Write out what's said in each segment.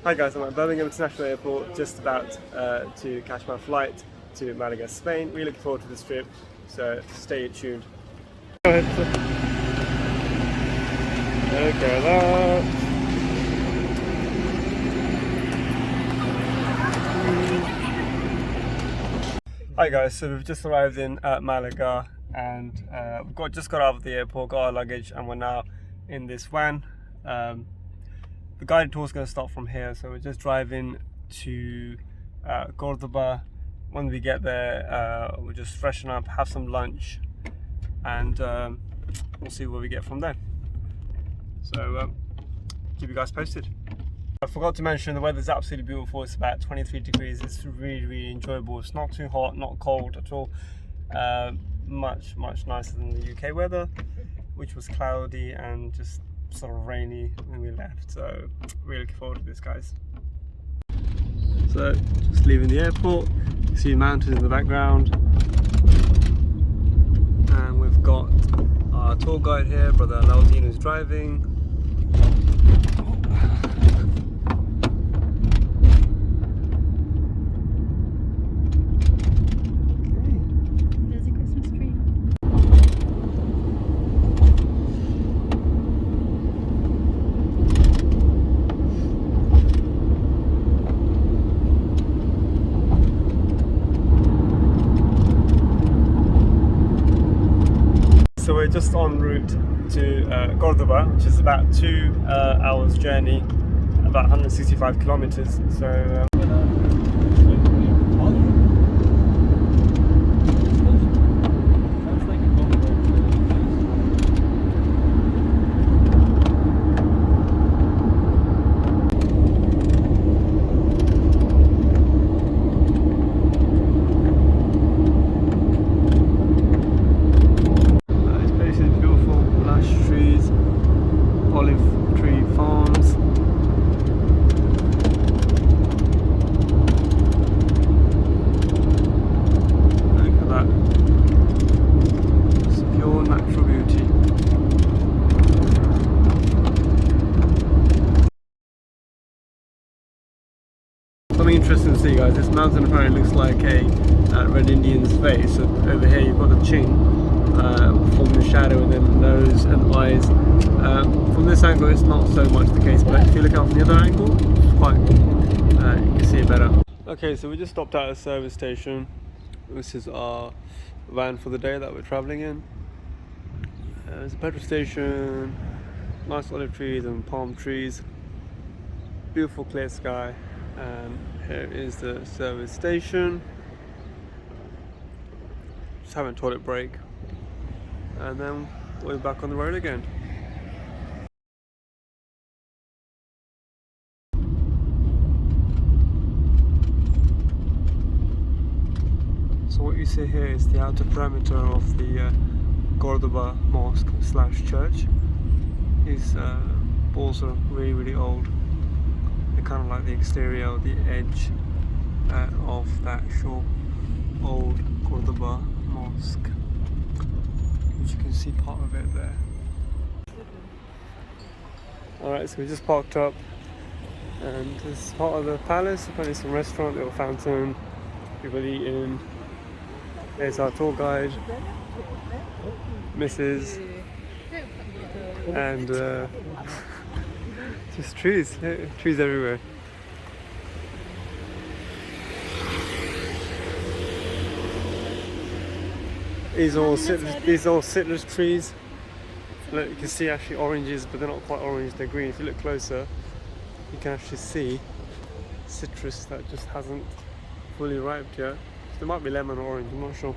Hi guys, I'm at Birmingham International Airport, just about to catch my flight to Malaga, Spain. Really looking forward to this trip, so stay tuned. Go ahead, sir. Look at that. Hi guys, so we've just arrived in Malaga and we've just got out of the airport, got our luggage, and we're now in this van. The guided tour is going to start from here, so we're just driving to Cordoba. When we get there, we'll just freshen up, have some lunch, and we'll see where we get from there. So keep you guys posted. I forgot to mention the weather's absolutely beautiful. It's about 23 degrees. It's really enjoyable. It's not too hot, not cold at all. Much nicer than the UK weather, which was cloudy and just sort of rainy when we left. So really looking forward to this, guys. So just leaving the airport, you see mountains in the background, and we've got our tour guide here, Brother Alaudin, who's driving. So we're just en route to Cordoba, which is about 2 hours journey, about 165 kilometers. So something interesting to see, guys. This mountain apparently looks like a Red Indian's face. So over here you've got the chin forming a shadow, and then nose and eyes. From this angle it's not so much the case, but if you look out from the other angle, it's quite, you can see it better. Okay, so we just stopped at a service station. This is our van for the day that we're travelling in. There's a petrol station, nice olive trees and palm trees, beautiful clear sky. And here is the service station. Just having a toilet break, and then we're back on the road again. So what you see here is the outer perimeter of the Cordoba Mosque / church. These walls are really old. Kind of like the exterior or the edge of that short old Cordoba Mosque, which you can see part of it there. Alright, so we just parked up, and this is part of the palace. Apparently some restaurant, little fountain, people eating. There's our tour guide, Mrs. and just trees everywhere. These are all citrus trees. Look, you can see actually oranges, but they're not quite orange, they're green. If you look closer, you can actually see citrus that just hasn't fully ripened yet. There might be lemon or orange, I'm not sure.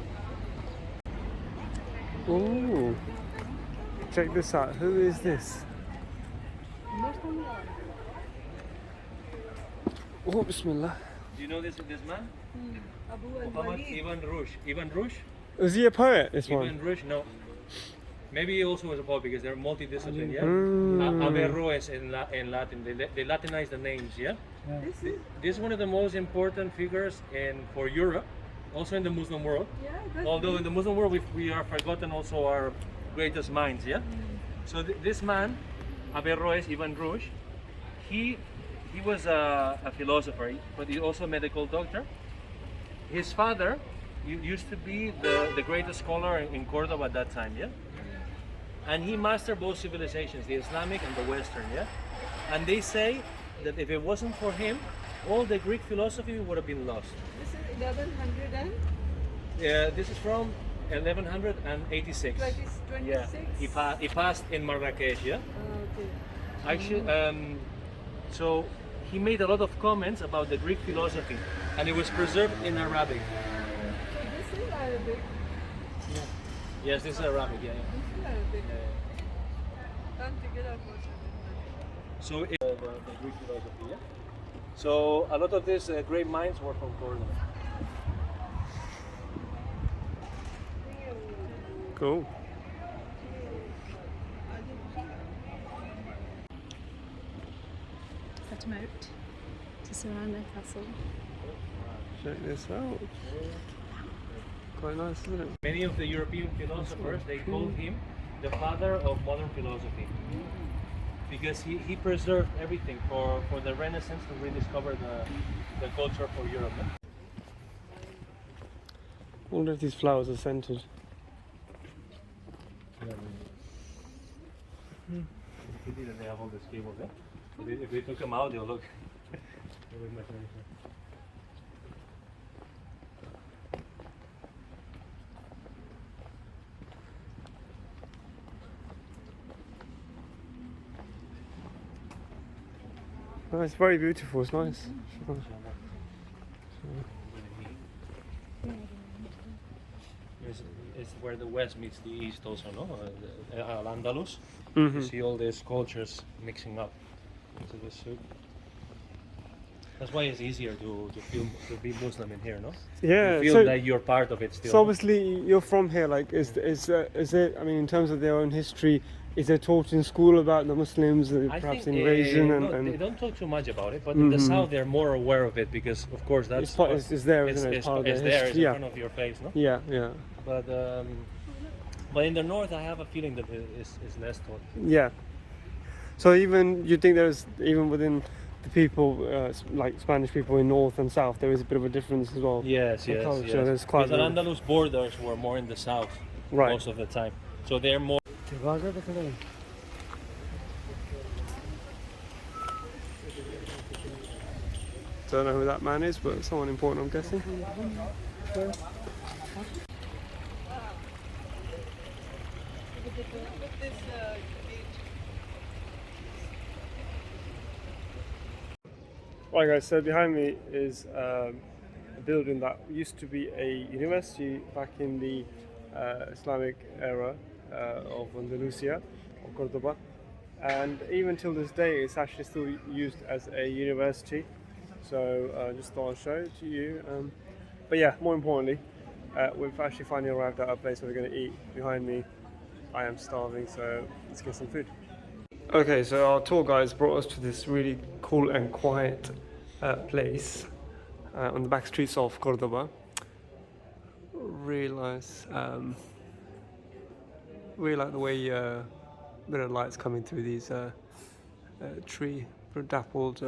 Ooh, check this out. Who is this? Oh, bismillah. Do you know this man? Muhammad Ibn Rushd. Ibn Rushd? Was he a poet, this one? Ibn Rushd, no. Maybe he also was a poet because they're multidisciplinary, yeah? Averroes in Latin. They Latinize the names, yeah? This is one of the most important figures for Europe, also in the Muslim world. Yeah, although in the Muslim world we are forgotten also our greatest minds, yeah? So this man, Averroes Ibn Rushd, he he was a philosopher, but he's also a medical doctor. His father used to be the greatest scholar in Cordoba at that time, yeah? And he mastered both civilizations, the Islamic and the Western, yeah? And they say that if it wasn't for him, all the Greek philosophy would have been lost. This is 1100 and? Yeah, this is from 1186. 26? Yeah, he passed in Marrakech, yeah? Okay. Actually, so he made a lot of comments about the Greek philosophy, and it was preserved in Arabic. So this is Arabic? Yes, this is Arabic, yeah. This is Arabic. Can't figure out what's Arabic. So the Greek philosophy, yeah? So a lot of these great minds were from Cordoba. Cool. Set a moat to surround their castle. Check this out. Quite nice, isn't it? Many of the European philosophers, they called him the father of modern philosophy. Because he preserved everything for the Renaissance to rediscover the culture for Europe. I wonder if these flowers are scented. They have all these cables, eh? If they took them out, they'll look. They'll look much nicer. Oh, it's very beautiful, it's nice. It's where the west meets the east also, no? Al-Andalus. Mhm. You see all these cultures mixing up into this soup. That's why it's easier to be Muslim in here, no? Yeah, You feel so, like you're part of it still. so obviously you're from here, like, is it, I mean, in terms of their own history, is there taught in school about the Muslims, I perhaps think, invasion no, and they don't talk too much about it, but in the south they're more aware of it because, of course, that's it's there, isn't it? it's Part of their there, it's history. in Yeah, front of your face, no? yeah, yeah, But in the north, I have a feeling that it's less taught. yeah. So even you think there's even within the people, like Spanish people in north and south, there is a bit of a difference as well. Yes, The yes, culture, yes. there's quite Because a- Al-Andalus borders were more in the south Right. most of the time, so they're more. Don't know who that man is, but someone important, I'm guessing. Right guys, so behind me is a building that used to be a university back in the Islamic era of Andalusia, or Cordoba, and even till this day it's actually still used as a university. So just thought I'd show it to you. But yeah, more importantly, we've actually finally arrived at our place where we're going to eat. Behind me, I am starving, so let's get some food. Okay, so our tour guides brought us to this really cool and quiet place on the back streets of Cordoba. Really nice. Really like the way bit of lights coming through these tree dappled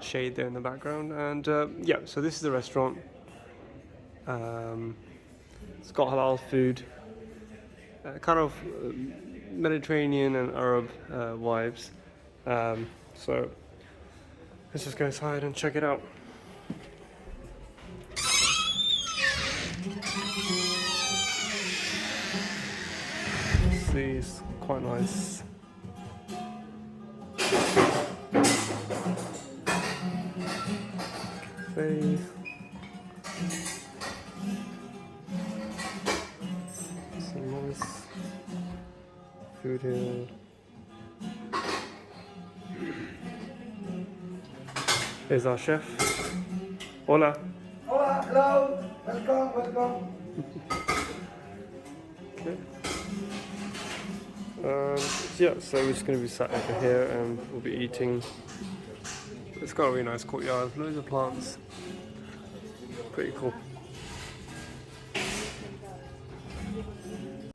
shade there in the background. And yeah, so this is the restaurant. It's got halal food, kind of Mediterranean and Arab vibes. So let's just go inside and check it out. See, it's quite nice. Cafe. Some nice food here. Here's our chef. Hola. Hola, hello, welcome. Okay. Yeah, so we're just going to be sat over here and we'll be eating. It's got a really nice courtyard, loads of plants. Pretty cool.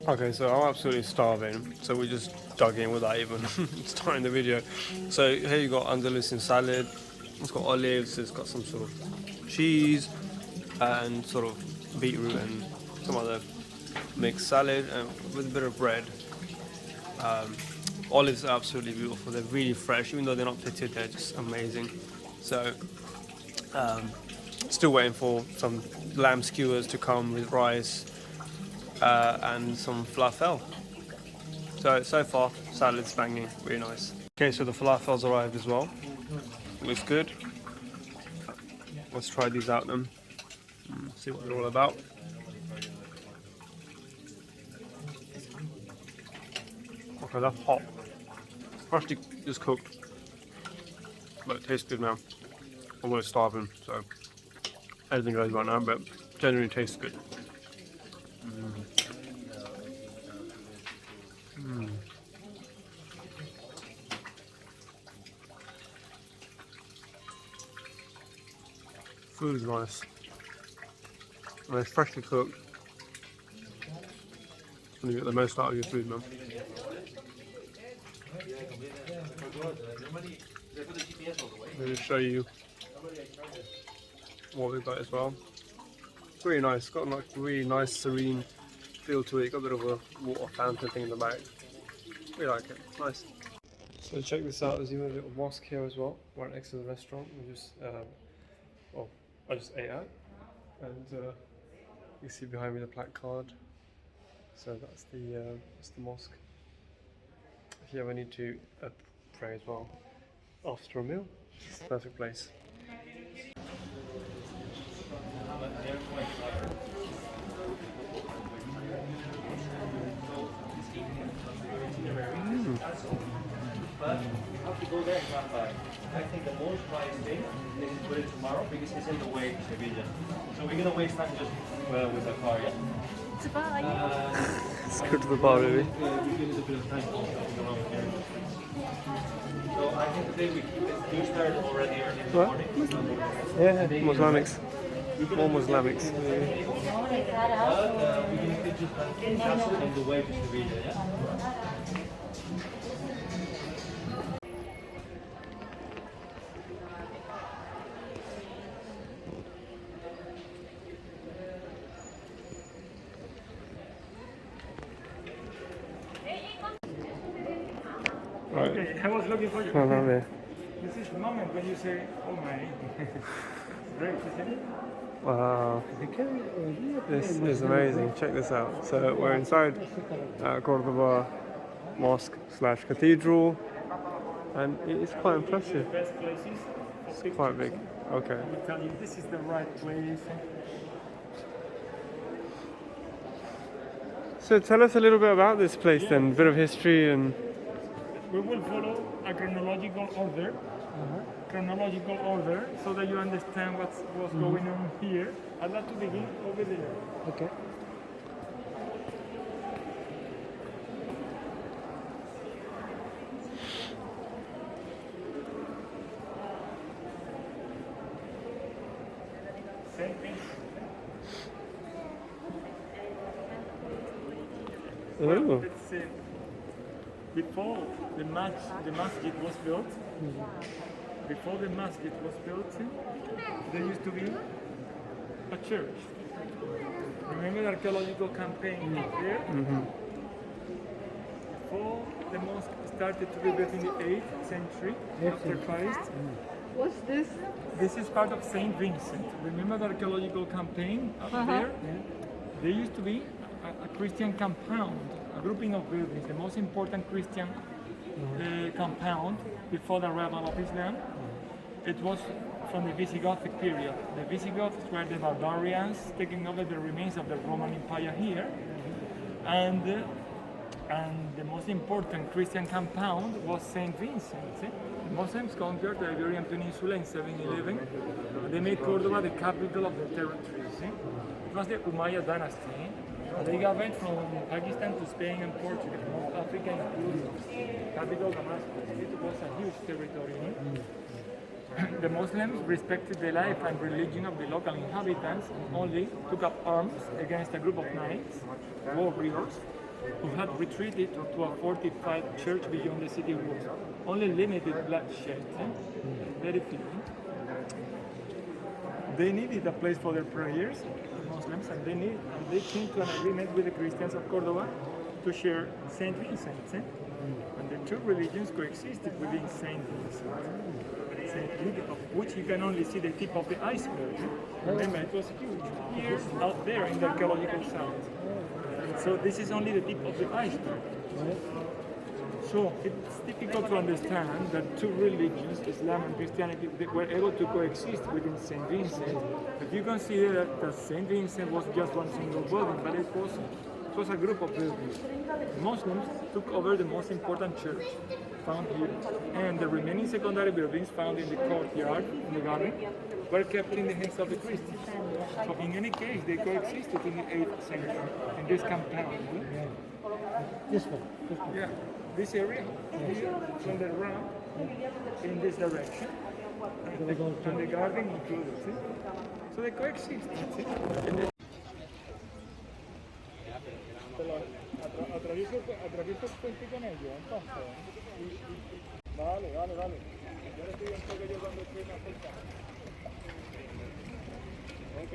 Okay, so I'm absolutely starving, so we just dug in without even starting the video. So here you got Andalusian salad. It's got olives. It's got some sort of cheese and sort of beetroot and some other mixed salad and with a bit of bread. Olives are absolutely beautiful. They're really fresh, even though they're not pitted. They're just amazing. So still waiting for some lamb skewers to come with rice and some falafel. So far, salad's banging, really nice. Okay, so the falafel's arrived as well. Looks good. Let's try these out then. See what they're all about. Okay, that's hot. Freshly just cooked, but it tastes good now. I'm almost starving, so anything goes right now, but generally tastes good. Food is nice. And it's freshly cooked. And you get the most out of your food, man. Let me show you what we've got as well. It's really nice. It's got like really nice, serene feel to it. Got a bit of a water fountain thing in the back. Really like it. Nice. So check this out. There's even a little mosque here as well, right next to the restaurant. We just, I just ate out, and you see behind me the placard. So that's the mosque. Here we need to pray as well after a meal. It's the perfect place. Have to go there and come back. I think the most wise thing is to put it tomorrow because it's in the way to Sevilla. So we're gonna waste time just with the car, yeah? Let's go to the bar, maybe. We give it a bit of time. So I think today we keep it. You start already early in the What? morning. Yeah, Islamics. More Islamics. But we can keep just in the way to Sevilla, yeah? Right. Okay, I was looking for you. Oh, lovely. This is the moment when you say, oh my. Great, isn't it? Wow. This is amazing. Check this out. So we're inside Cordoba Mosque/Cathedral, and it is quite impressive. Best places. It's quite big. Okay. I will tell you, this is the right place. So tell us a little bit about this place then, a bit of history and... We will follow a chronological order. Chronological order, so that you understand what's going on here. I'd like to begin over there. Okay. Same thing. Oh. Let's see. Before the masjid was built, there used to be a church. Remember the archaeological campaign there? Before the mosque started to be built in the 8th century after Christ. What's this? This is part of Saint Vincent. Remember the archaeological campaign up there? There used to be a Christian compound, a grouping of buildings, the most important Christian compound before the arrival of Islam. It was from the Visigothic period. The Visigoths were the barbarians taking over the remains of the Roman Empire here, and the most important Christian compound was Saint Vincent. The Muslims conquered the Iberian Peninsula in 711. They made Cordoba the capital of the territory. It was the Umayyad dynasty. They governed from Pakistan to Spain and Portugal, North Africa included. Capital Damascus. It was a huge territory. The Muslims respected the life and religion of the local inhabitants and only took up arms against a group of knights, warriors, who had retreated to a fortified church beyond the city walls. Only limited bloodshed, very few. They needed a place for their prayers, the Muslims, and they came to an agreement with the Christians of Cordoba to share Saint Vincent. And the two religions coexisted within Saint Vincent. Of which you can only see the tip of the iceberg. Remember, it was huge. Here, out there in the archaeological site. So this is only the tip of the iceberg. So it's difficult to understand that two religions, Islam and Christianity, they were able to coexist within Saint Vincent. If you consider that Saint Vincent was just one single building, but it was a group of buildings. Muslims took over the most important church found here, and the remaining secondary buildings found in the courtyard, in the garden, were kept in the hands of the Christians. So in any case, they coexisted in the 8th century in this compound. This one. Yeah, this area here, from the round in this direction, and the garden included. See? So they coexist. See? Atravieso el puente con ellos, entonces. Vale. Yo le estoy un poco yo cuando estoy más cerca. Ok.